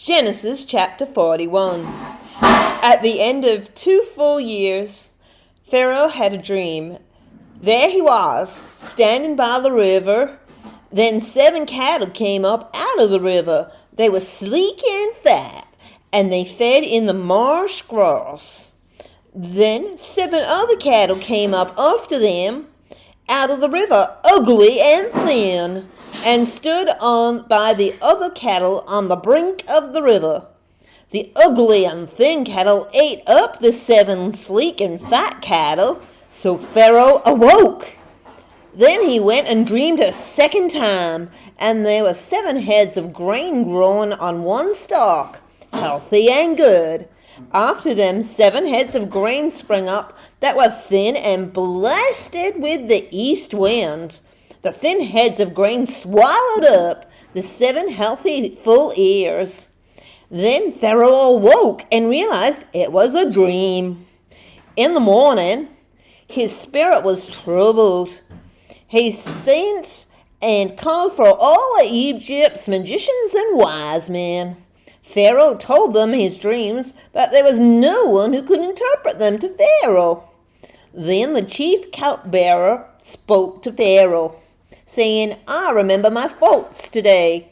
Genesis chapter 41. At the end of 2 full years, Pharaoh had a dream. There he was, standing by the river. Then 7 cattle came up out of the river. They were sleek and fat, and they fed in the marsh grass. Then 7 other cattle came up after them out of the river, ugly and thin, and stood on by the other cattle on the brink of the river. The ugly and thin cattle ate up the 7 sleek and fat cattle, so Pharaoh awoke. Then he went and dreamed a second time, and there were 7 heads of grain growing on one stalk, healthy and good. After them 7 heads of grain sprang up that were thin and blasted with the east wind. The thin heads of grain swallowed up the 7 healthy full ears. Then Pharaoh awoke and realized it was a dream. In the morning, his spirit was troubled. He sent and called for all of Egypt's magicians and wise men. Pharaoh told them his dreams, but there was no one who could interpret them to Pharaoh. Then the chief cupbearer spoke to Pharaoh, saying, "I remember my faults today."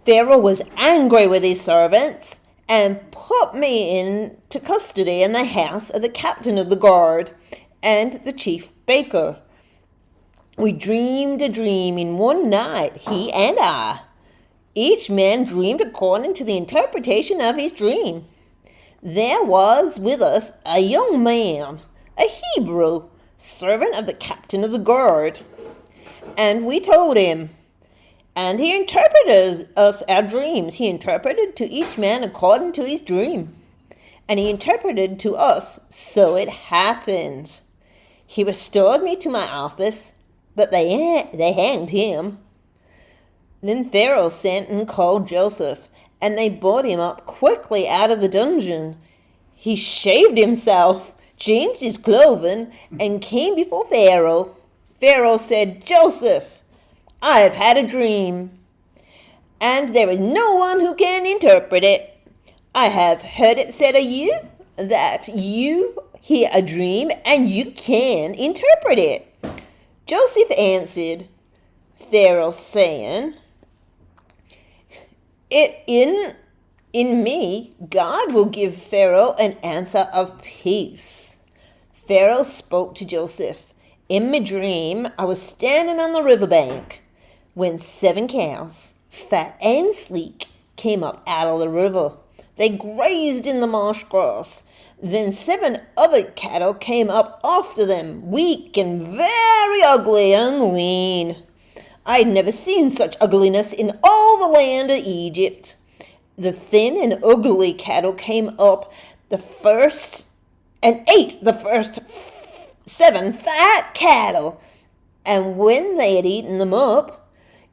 Pharaoh was angry with his servants and put me into custody in the house of the captain of the guard and the chief baker. We dreamed a dream in one night, he and I. Each man dreamed according to the interpretation of his dream. There was with us a young man, a Hebrew, servant of the captain of the guard. And we told him, and he interpreted us our dreams. He interpreted to each man according to his dream. And he interpreted to us, so it happened. He restored me to my office, but they hanged him. Then Pharaoh sent and called Joseph, and they brought him up quickly out of the dungeon. He shaved himself, changed his clothing, and came before Pharaoh. Pharaoh said, "Joseph, I have had a dream, and there is no one who can interpret it. I have heard it said of you that you hear a dream and you can interpret it." Joseph answered Pharaoh, saying, In me, God will give Pharaoh an answer of peace. Pharaoh spoke to Joseph, "In my dream, I was standing on the riverbank when 7 cows, fat and sleek, came up out of the river. They grazed in the marsh grass. Then 7 other cattle came up after them, weak and very ugly and lean. I had never seen such ugliness in all the land of Egypt. The thin and ugly cattle came up the first and ate the first 7 fat cattle. And when they had eaten them up,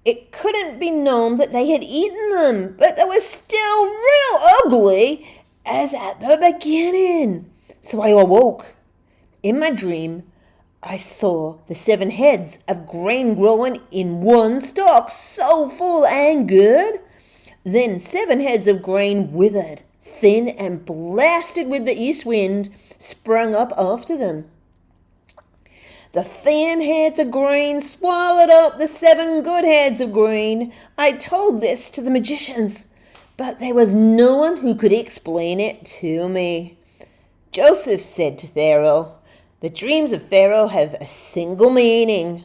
it couldn't be known that they had eaten them, but they were still real ugly as at the beginning. So I awoke. In my dream, I saw the 7 heads of grain growing in one stalk, so full and good. Then 7 heads of grain withered, thin and blasted with the east wind, sprung up after them. The thin heads of grain swallowed up the 7 good heads of grain. I told this to the magicians, but there was no one who could explain it to me. Joseph said to Pharaoh, "The dreams of Pharaoh have a single meaning.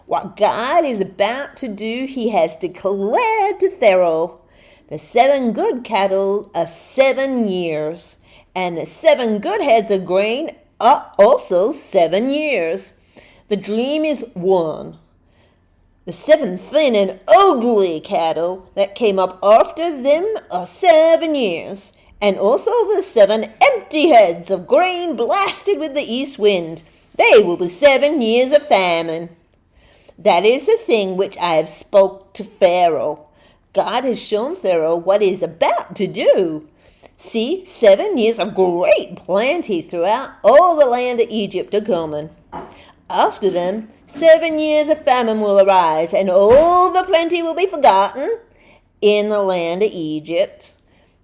What God is about to do, he has declared to Pharaoh. The 7 good cattle are 7 years, and the 7 good heads of grain are also 7 years. The dream is one. The 7 thin and ugly cattle that came up after them are 7 years, and also the 7 empty heads of grain blasted with the east wind. They will be 7 years of famine. That is the thing which I have spoke to Pharaoh. God has shown Pharaoh what he is about to do. See, 7 years of great plenty throughout all the land of Egypt are coming. After them, 7 years of famine will arise, and all the plenty will be forgotten, in the land of Egypt.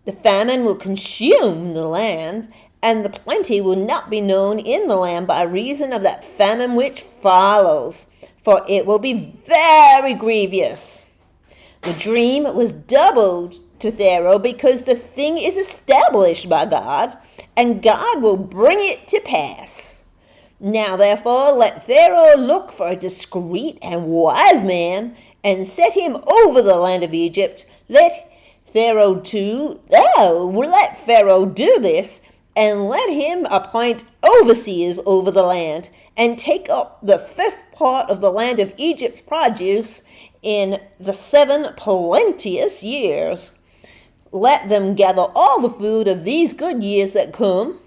The famine will consume the land, and the plenty will not be known in the land by reason of that famine which follows, for it will be very grievous. The dream was doubled to Pharaoh because the thing is established by God, and God will bring it to pass. Now therefore let Pharaoh look for a discreet and wise man, and set him over the land of Egypt. Let Pharaoh do this, and let him appoint overseers over the land, and take up the 5th part of the land of Egypt's produce in the 7 plenteous years. Let them gather all the food of these good years that come,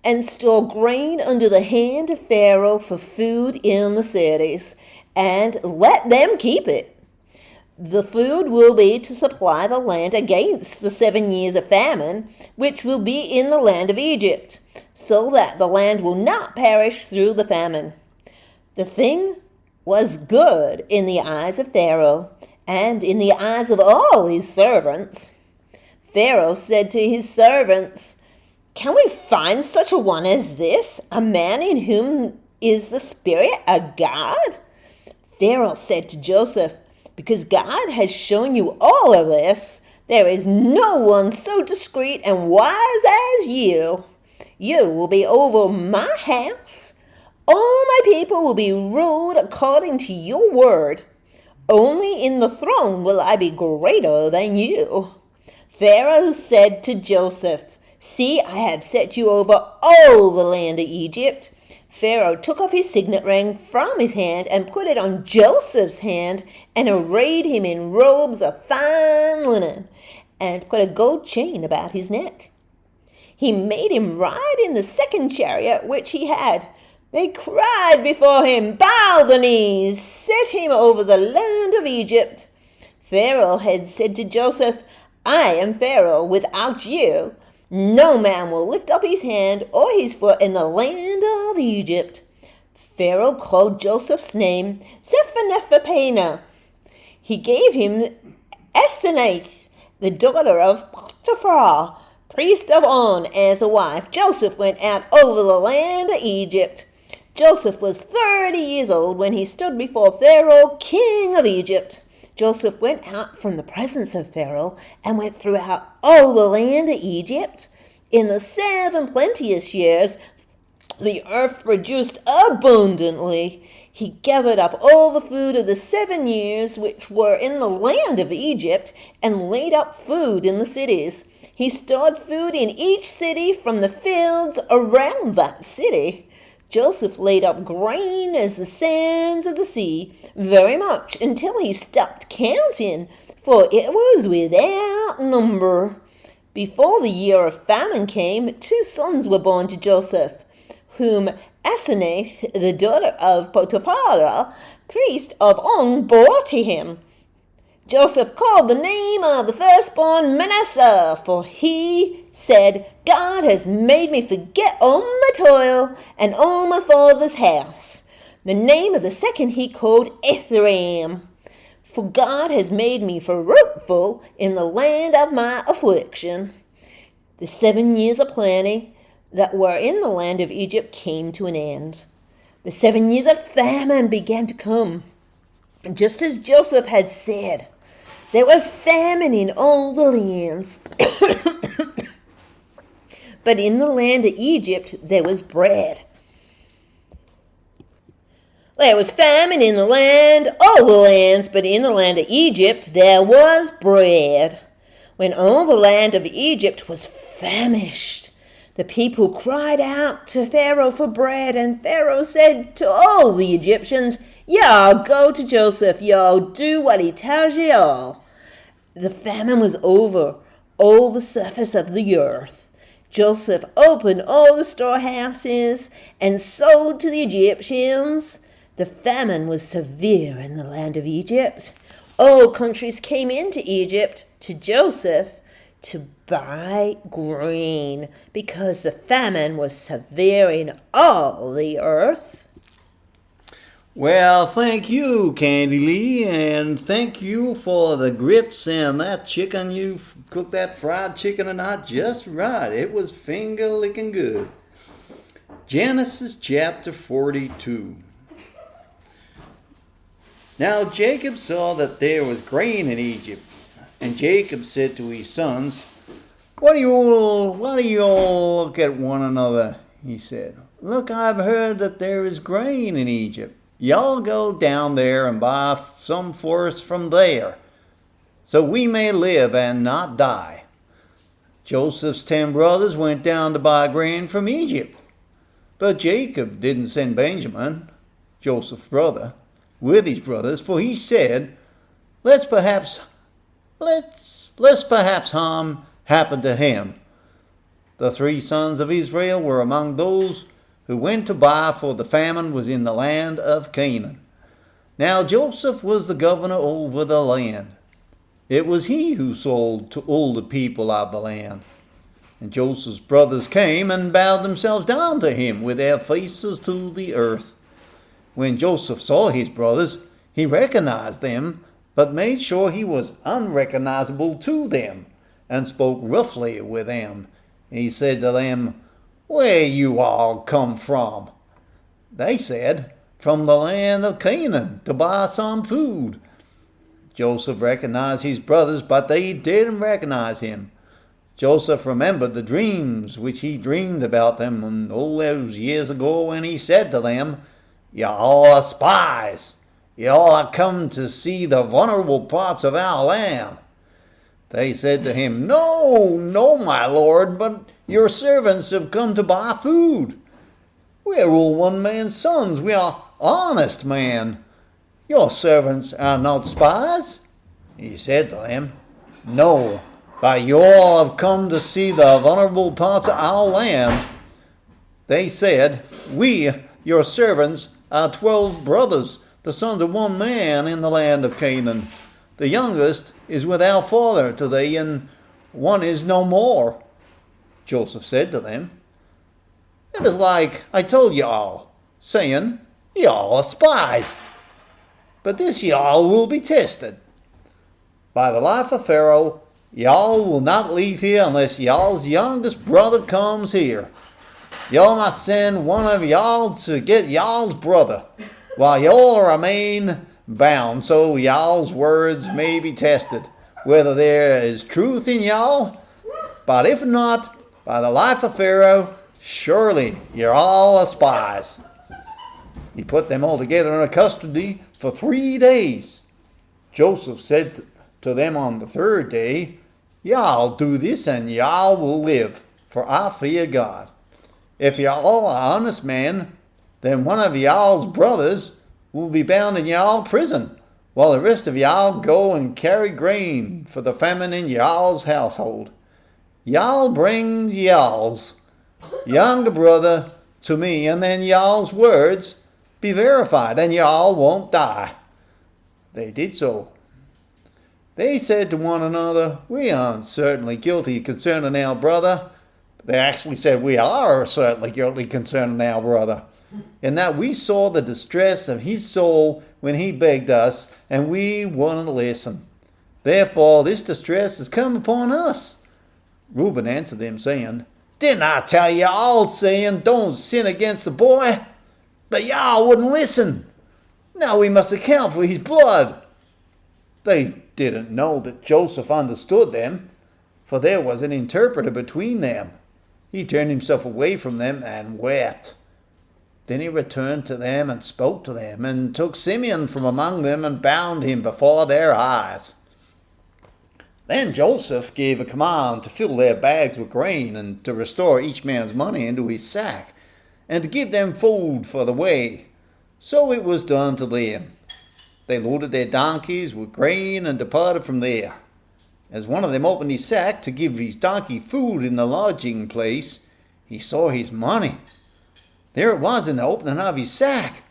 and store grain under the hand of Pharaoh for food in the cities, and let them keep it. The food will be to supply the land against the 7 years of famine, which will be in the land of Egypt, so that the land will not perish through the famine. The thing was good in the eyes of Pharaoh, and in the eyes of all his servants. Pharaoh said to his servants, "Can we find such a one as this, a man in whom is the spirit of God?" Pharaoh said to Joseph, "Because God has shown you all of this, there is no one so discreet and wise as you. You will be over my house. All my people will be ruled according to your word. Only in the throne will I be greater than you." Pharaoh said to Joseph, "See, I have set you over all the land of Egypt." Pharaoh took off his signet ring from his hand and put it on Joseph's hand, and arrayed him in robes of fine linen, and put a gold chain about his neck. He made him ride in the 2nd chariot which he had. They cried before him, "Bow the knees, set him over the land of Egypt." Pharaoh had said to Joseph, "I am Pharaoh, without you no man will lift up his hand or his foot in the land of Egypt." Pharaoh called Joseph's name Zaphenath-paneah. He gave him Asenath, the daughter of Potiphar, priest of On, as a wife. Joseph went out over the land of Egypt. Joseph was 30 years old when he stood before Pharaoh, king of Egypt. Joseph went out from the presence of Pharaoh and went throughout all the land of Egypt. In the 7 plenteous years, the earth produced abundantly. He gathered up all the food of the 7 years which were in the land of Egypt, and laid up food in the cities. He stored food in each city from the fields around that city. Joseph laid up grain as the sands of the sea, very much, until he stopped counting, for it was without number. Before the year of famine came, 2 sons were born to Joseph, whom Asenath, the daughter of Potiphar, priest of On, bore to him. Joseph called the name of the firstborn Manasseh, for he said, "God has made me forget all my toil and all my father's house." The name of the second he called Ephraim, "For God has made me fruitful in the land of my affliction." The 7 years of plenty that were in the land of Egypt came to an end. The 7 years of famine began to come, just as Joseph had said. There was famine in all the lands. But in the land of Egypt there was bread. There was famine in the land, all the lands, but in the land of Egypt there was bread. When all the land of Egypt was famished, the people cried out to Pharaoh for bread, and Pharaoh said to all the Egyptians, "Y'all go to Joseph, y'all do what he tells y'all." The famine was over all the surface of the earth. Joseph opened all the storehouses and sold to the Egyptians. The famine was severe in the land of Egypt. All countries came into Egypt to Joseph to buy grain, because the famine was severe in all the earth. Well, thank you, Candy Lee, and thank you for the grits and that chicken. You cooked that fried chicken tonight just right. It was finger licking good. Genesis chapter 42. Now Jacob saw that there was grain in Egypt, and Jacob said to his sons, Why do you all look at one another? He said. Look, I've heard that there is grain in Egypt. Y'all go down there and buy some for us from there, so we may live and not die. Joseph's 10 brothers went down to buy grain from Egypt. But Jacob didn't send Benjamin, Joseph's brother, with his brothers, for he said, Lest perhaps harm happen to him. The 3 sons of Israel were among those who went to buy, for the famine was in the land of Canaan. Now Joseph was the governor over the land. It was he who sold to all the people of the land. And Joseph's brothers came and bowed themselves down to him with their faces to the earth. When Joseph saw his brothers, he recognized them, but made sure he was unrecognizable to them, and spoke roughly with them. He said to them, Where you all come from? They said, From the land of Canaan, to buy some food. Joseph recognized his brothers, but they didn't recognize him. Joseph remembered the dreams which he dreamed about them and all those years ago when he said to them, Y'all are spies. Y'all are come to see the vulnerable parts of our land. They said to him, No, my lord, but your servants have come to buy food. We are all one man's sons. We are honest men. Your servants are not spies. He said to them, No, but you all have come to see the vulnerable parts of our land. They said, We, your servants, are 12 brothers, the sons of one man in the land of Canaan. The youngest is with our father today, and one is no more. Joseph said to them, It is like I told you all, saying, Y'all are spies. But this y'all will be tested. By the life of Pharaoh, y'all will not leave here unless y'all's youngest brother comes here. Y'all must send one of y'all to get y'all's brother, while y'all remain bound, so y'all's words may be tested, whether there is truth in y'all. But if not, by the life of Pharaoh, surely you're all spies. He put them all together in a custody for 3 days. Joseph said to them on the 3rd day, Y'all do this and y'all will live, for I fear God. If y'all are honest men, then one of y'all's brothers will be bound in y'all prison, while the rest of y'all go and carry grain for the famine in y'all's household. Y'all brings y'all's younger brother to me, and then y'all's words be verified, and y'all won't die. They did so. They said to one another, We aren't certainly guilty concerning our brother. They actually said, We are certainly guilty concerning our brother, in that we saw the distress of his soul when he begged us, and we wouldn't listen. Therefore this distress has come upon us. Reuben answered them, saying, Didn't I tell y'all, saying, Don't sin against the boy? But y'all wouldn't listen. Now we must account for his blood. They didn't know that Joseph understood them, for there was an interpreter between them. He turned himself away from them and wept. Then he returned to them and spoke to them, and took Simeon from among them and bound him before their eyes. Then Joseph gave a command to fill their bags with grain, and to restore each man's money into his sack, and to give them food for the way. So it was done to them. They loaded their donkeys with grain and departed from there. As one of them opened his sack to give his donkey food in the lodging place, he saw his money. There it was in the opening of his sack.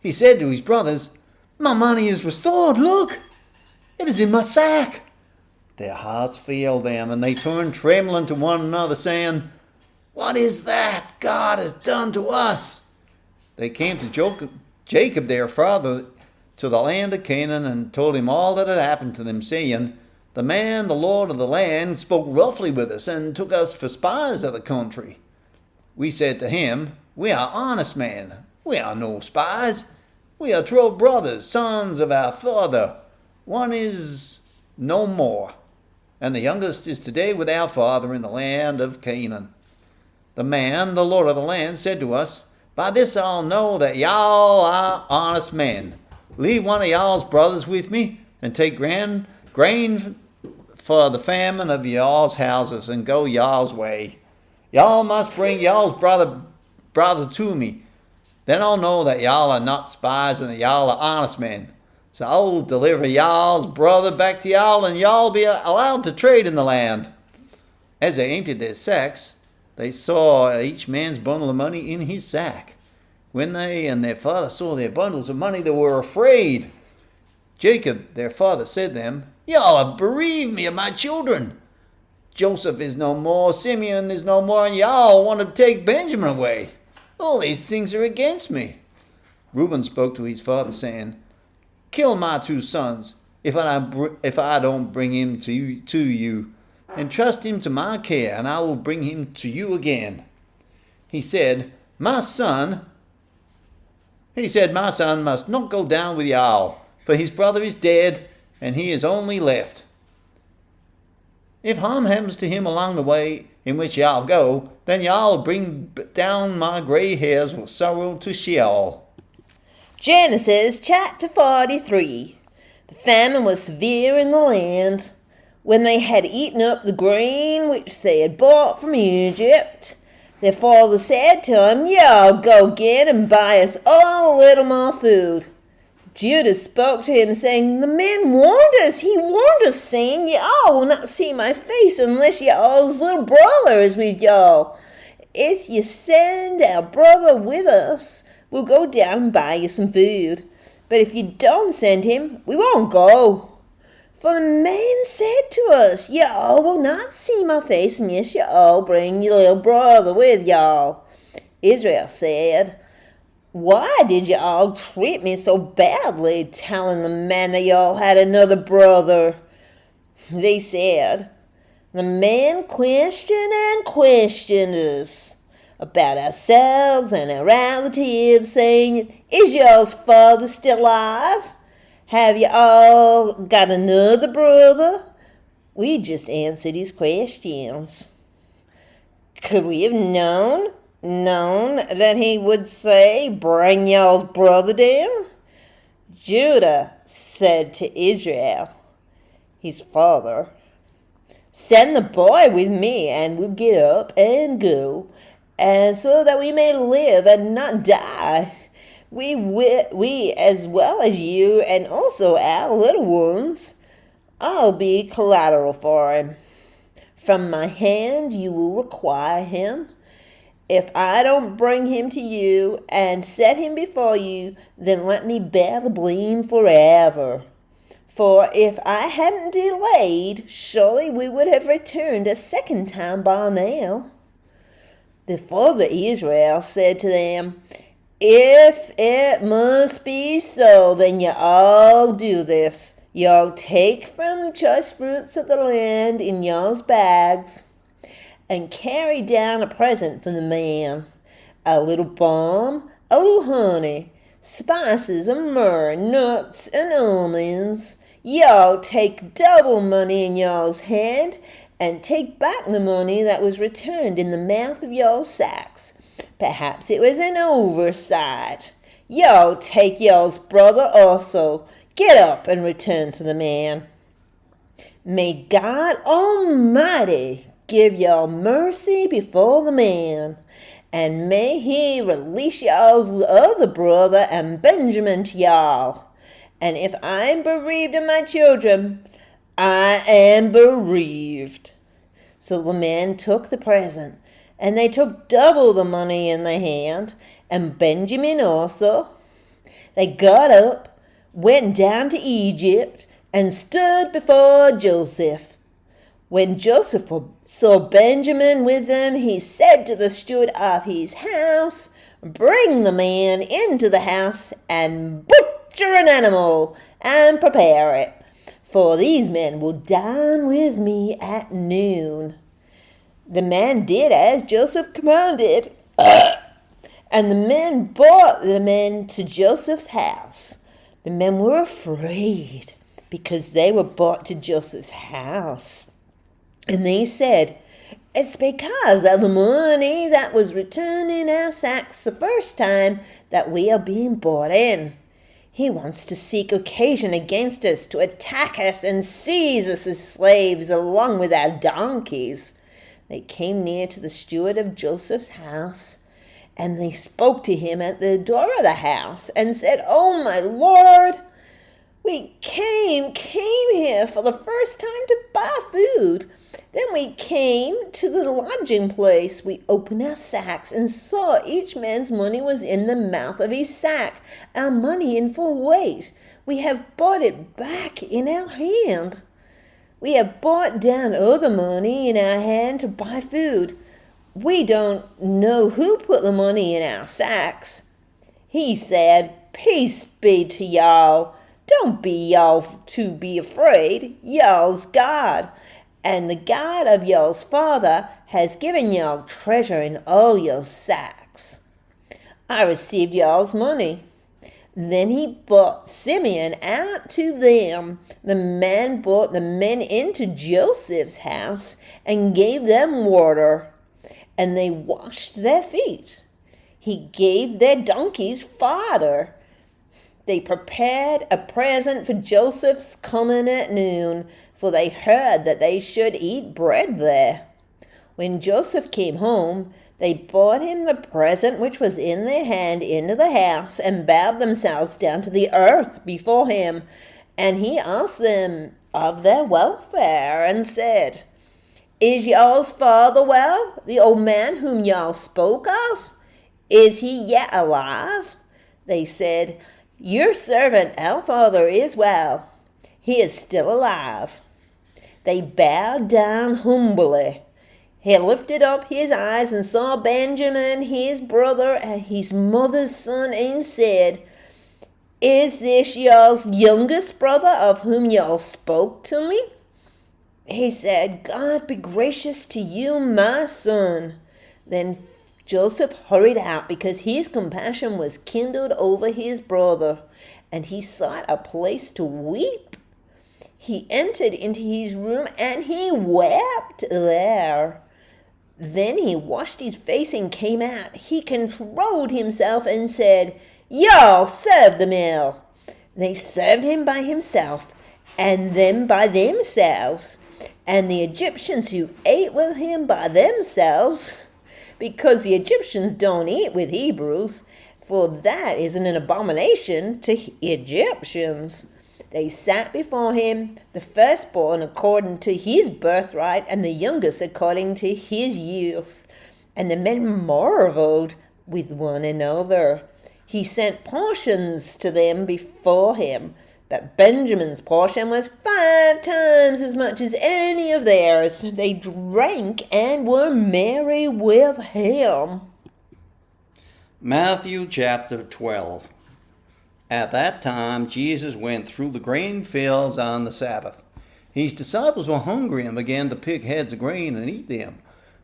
He said to his brothers, My money is restored, look! It is in my sack. Their hearts failed them, and they turned trembling to one another, saying, What is that God has done to us? They came to Jacob their father to the land of Canaan and told him all that had happened to them, saying, The man, the Lord of the land, spoke roughly with us and took us for spies of the country. We said to him, We are honest men. We are no spies. We are 12 brothers, sons of our father. One is no more, and the youngest is today with our father in the land of Canaan. The man, the Lord of the land, said to us, By this I'll know that y'all are honest men. Leave one of y'all's brothers with me, and take grain for the famine of y'all's houses, and go y'all's way. Y'all must bring y'all's brother to me. Then I'll know that y'all are not spies and that y'all are honest men. So I'll deliver y'all's brother back to y'all, and y'all be allowed to trade in the land. As they emptied their sacks, they saw each man's bundle of money in his sack. When they and their father saw their bundles of money, they were afraid. Jacob, their father, said to them, Y'all have bereaved me of my children. Joseph is no more, Simeon is no more, and y'all want to take Benjamin away. All these things are against me. Reuben spoke to his father, saying, Kill my 2 sons, if I don't bring him to you. Entrust him to my care, and I will bring him to you again. He said, My son must not go down with y'all, for his brother is dead, and he is only left. If harm happens to him along the way in which y'all go, then y'all bring down my gray hairs with sorrow to Sheol. Genesis chapter 43. The famine was severe in the land. When they had eaten up the grain which they had bought from Egypt, their father said to them, Y'all go get and buy us all a little more food. Judah spoke to him, saying, The man warned us. He warned us, saying, Y'all will not see my face unless y'all's little brother is with y'all. If you send our brother with us, we'll go down and buy you some food. But if you don't send him, we won't go. For the man said to us, Y'all will not see my face unless y'all bring your little brother with y'all. Israel said, Why did y'all treat me so badly, telling the man that y'all had another brother? They said, The man questioned us about ourselves and our relatives, saying, Is y'all's father still alive? Have you all got another brother? We just answered his questions. Could we have known that he would say, Bring y'all's brother down? Judah said to Israel, his father, Send the boy with me, and we'll get up and go, and so that we may live and not die. We as well as you, and also our little ones. I'll be collateral for him. From my hand you will require him. If I don't bring him to you and set him before you, then let me bear the blame forever. For if I hadn't delayed, surely we would have returned a second time by now. The father Israel said to them, If it must be so, then you all do this. Y'all take from the choice fruits of the land in y'all's bags, and carry down a present for the man, a little balm, a little honey, spices of myrrh, nuts, and almonds. Y'all take double money in y'all's hand, and take back the money that was returned in the mouth of y'all's sacks. Perhaps it was an oversight. Y'all take y'all's brother also. Get up and return to the man. May God Almighty give y'all mercy before the man, and may he release y'all's other brother and Benjamin to y'all. And if I'm bereaved of my children, I am bereaved. So the man took the present, and they took double the money in their hand, and Benjamin also. They got up, went down to Egypt, and stood before Joseph. When Joseph saw Benjamin with them, he said to the steward of his house, Bring the man into the house and butcher an animal and prepare it, for these men will dine with me at noon." The man did as Joseph commanded, and the men brought the men to Joseph's house. The men were afraid because they were brought to Joseph's house. And they said, "It's because of the money that was returned in our sacks the first time that we are being brought in. He wants to seek occasion against us to attack us and seize us as slaves along with our donkeys." They came near to the steward of Joseph's house, and they spoke to him at the door of the house and said, "Oh, my lord, we came here for the first time to buy food. Then we came to the lodging place. We opened our sacks and saw each man's money was in the mouth of his sack, our money in full weight. We have brought it back in our hand. We have brought down other money in our hand to buy food. We don't know who put the money in our sacks." He said, "Peace be to y'all. Don't be y'all to be afraid. Y'all's God. And the God of y'all's father has given y'all treasure in all your sacks. I received y'all's money." Then he brought Simeon out to them. The man brought the men into Joseph's house and gave them water, and they washed their feet. He gave their donkeys fodder. They prepared a present for Joseph's coming at noon, for they heard that they should eat bread there. When Joseph came home, they brought him the present which was in their hand into the house and bowed themselves down to the earth before him. And he asked them of their welfare and said, "Is y'all's father well, the old man whom y'all spoke of? Is he yet alive?" They said, "Your servant, our father, is well. He is still alive." They bowed down humbly. He lifted up his eyes and saw Benjamin, his brother, and his mother's son, and said, "Is this y'all's youngest brother of whom y'all spoke to me?" He said, "God be gracious to you, my son." Then Joseph hurried out because his compassion was kindled over his brother, and he sought a place to weep. He entered into his room and he wept there. Then he washed his face and came out. He controlled himself and said, "Y'all serve the meal." They served him by himself, and them by themselves, and the Egyptians who ate with him by themselves, because the Egyptians don't eat with Hebrews, for that is an abomination to Egyptians. They sat before him, the firstborn according to his birthright, and the youngest according to his youth. And the men marveled with one another. He sent portions to them before him, but Benjamin's portion was 5 times as much as any of theirs. They drank and were merry with him. Matthew chapter 12. At that time, Jesus went through the grain fields on the Sabbath. His disciples were hungry and began to pick heads of grain and eat them.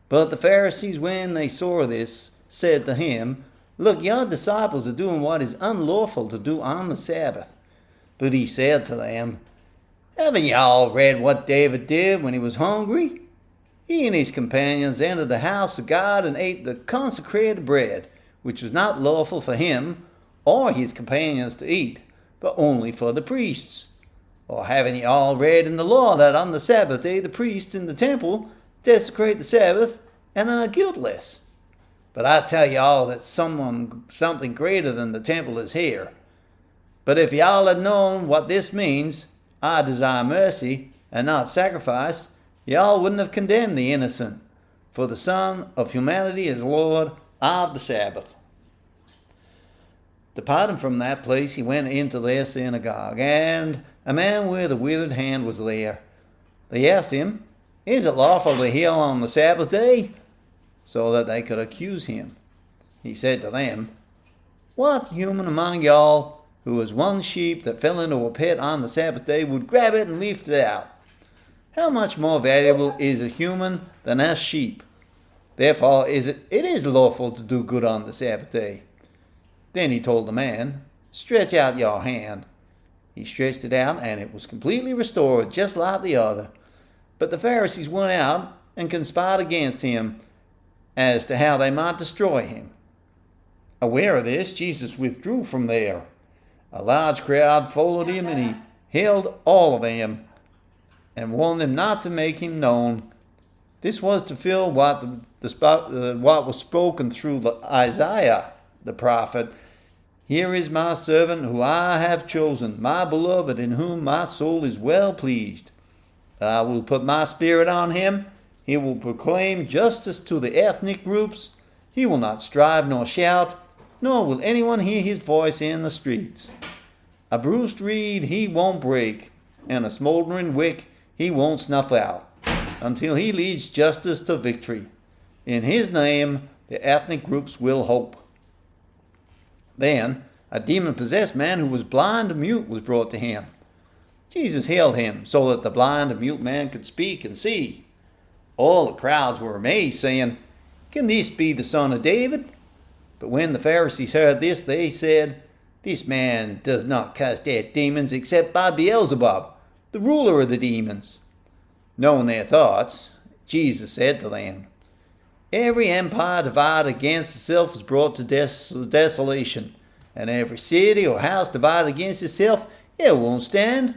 But the Pharisees, when they saw this, said to him, "Look, your disciples are doing what is unlawful to do on the Sabbath." But he said to them, "Haven't y'all read what David did when he was hungry? He and his companions entered the house of God and ate the consecrated bread, which was not lawful for him or his companions to eat, but only for the priests. Or haven't ye all read in the law that on the Sabbath day the priests in the temple desecrate the Sabbath and are guiltless? But I tell y'all that something greater than the temple is here. But if y'all had known what this means, I desire mercy and not sacrifice, y'all wouldn't have condemned the innocent. For the Son of Humanity is Lord of the Sabbath." Departing from that place, he went into their synagogue, and a man with a withered hand was there. They asked him, "Is it lawful to heal on the Sabbath day?" so that they could accuse him. He said to them, "What human among y'all who has one sheep that fell into a pit on the Sabbath day would grab it and lift it out? How much more valuable is a human than a sheep? Therefore it is lawful to do good on the Sabbath day." Then he told the man, "Stretch out your hand." He stretched it out, and it was completely restored, just like the other. But the Pharisees went out and conspired against him as to how they might destroy him. Aware of this, Jesus withdrew from there. A large crowd followed him, and he held all of them and warned them not to make him known. This was to fulfill what was spoken through Isaiah the prophet. "Here is my servant who I have chosen, my beloved, in whom my soul is well pleased. I will put my spirit on him. He will proclaim justice to the ethnic groups. He will not strive nor shout, nor will anyone hear his voice in the streets. A bruised reed he won't break, and a smoldering wick he won't snuff out, until he leads justice to victory. In his name the ethnic groups will hope." Then a demon-possessed man who was blind and mute was brought to him. Jesus healed him so that the blind and mute man could speak and see. All the crowds were amazed, saying, "Can this be the son of David?" But when the Pharisees heard this, they said, "This man does not cast out demons except by Beelzebub, the ruler of the demons." Knowing their thoughts, Jesus said to them, "Every empire divided against itself is brought to desolation, and every city or house divided against itself, it won't stand.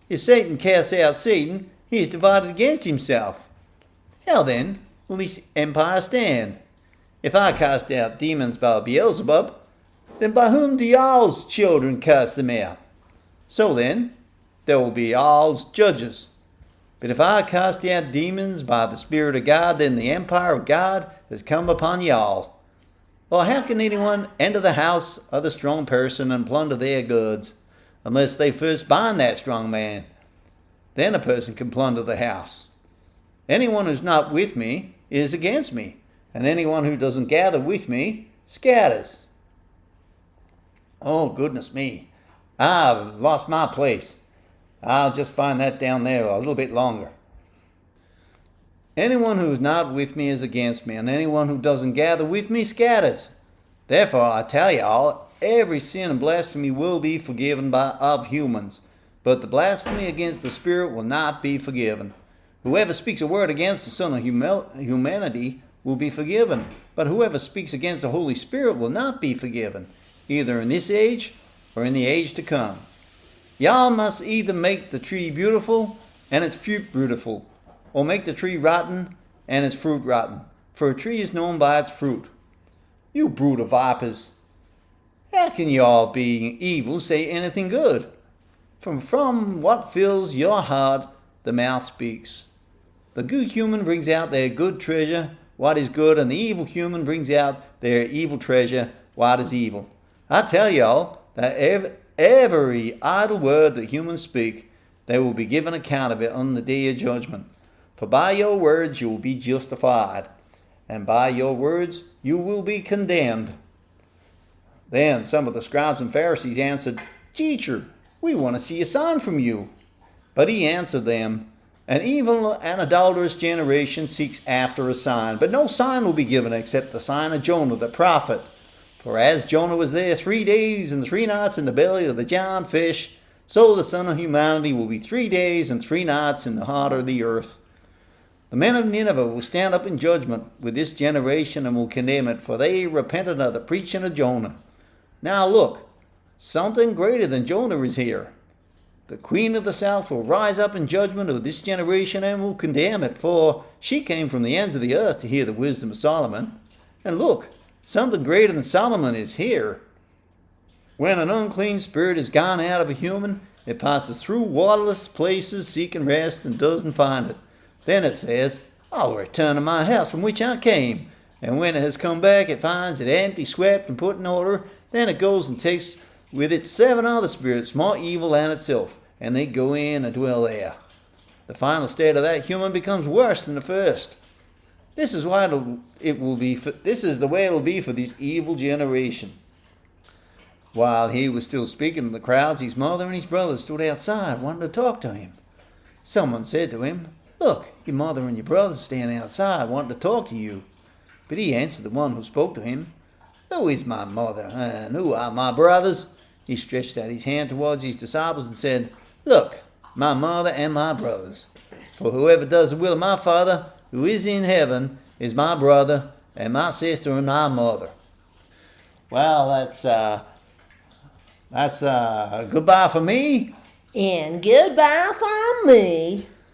If Satan casts out Satan, he is divided against himself. How then will this empire stand? If I cast out demons by Beelzebub, then by whom do y'all's children cast them out? So then, there will be y'all's judges. But if I cast out demons by the Spirit of God, then the empire of God has come upon y'all. Or how can anyone enter the house of the strong person and plunder their goods, unless they first bind that strong man? Then a person can plunder the house. Anyone who's not with me is against me, and anyone who doesn't gather with me scatters." Oh, goodness me. I've lost my place. I'll just find that down there a little bit longer. "Anyone who is not with me is against me, and anyone who doesn't gather with me scatters. Therefore, I tell y'all, every sin and blasphemy will be forgiven of humans, but the blasphemy against the Spirit will not be forgiven. Whoever speaks a word against the Son of Humanity will be forgiven, but whoever speaks against the Holy Spirit will not be forgiven, either in this age or in the age to come. Y'all must either make the tree beautiful and its fruit beautiful, or make the tree rotten and its fruit rotten. For a tree is known by its fruit. You brood of vipers, how can y'all, being evil, say anything good? From what fills your heart, the mouth speaks. The good human brings out their good treasure, what is good, and the evil human brings out their evil treasure, what is evil. I tell y'all that every idle word that humans speak, they will be given account of it on the day of judgment. For by your words you will be justified, and by your words you will be condemned." Then some of the scribes and Pharisees answered, "Teacher, we want to see a sign from you." But he answered them, "An evil and adulterous generation seeks after a sign, but no sign will be given except the sign of Jonah the prophet. For as Jonah was there 3 days and 3 nights in the belly of the giant fish, so the Son of Humanity will be 3 days and 3 nights in the heart of the earth. The men of Nineveh will stand up in judgment with this generation and will condemn it, for they repented of the preaching of Jonah. Now look, something greater than Jonah is here. The queen of the south will rise up in judgment of this generation and will condemn it, for she came from the ends of the earth to hear the wisdom of Solomon. And look, something greater than Solomon is here. When an unclean spirit is gone out of a human, it passes through waterless places seeking rest and doesn't find it. Then it says, 'I'll return to my house from which I came.' And when it has come back, it finds it empty, swept, and put in order. Then it goes and takes with it 7 other spirits more evil than itself, and they go in and dwell there. The final state of that human becomes worse than the first. This is why it will be. This is the way it will be for this evil generation." While he was still speaking to the crowds, his mother and his brothers stood outside, wanting to talk to him. Someone said to him, "Look, your mother and your brothers stand outside, wanting to talk to you." But he answered the one who spoke to him, "Who is my mother, and who are my brothers?" He stretched out his hand towards his disciples and said, "Look, my mother and my brothers. For whoever does the will of my Father, who is in heaven, is my brother and my sister and my mother." Well, that's goodbye for me. And goodbye from me.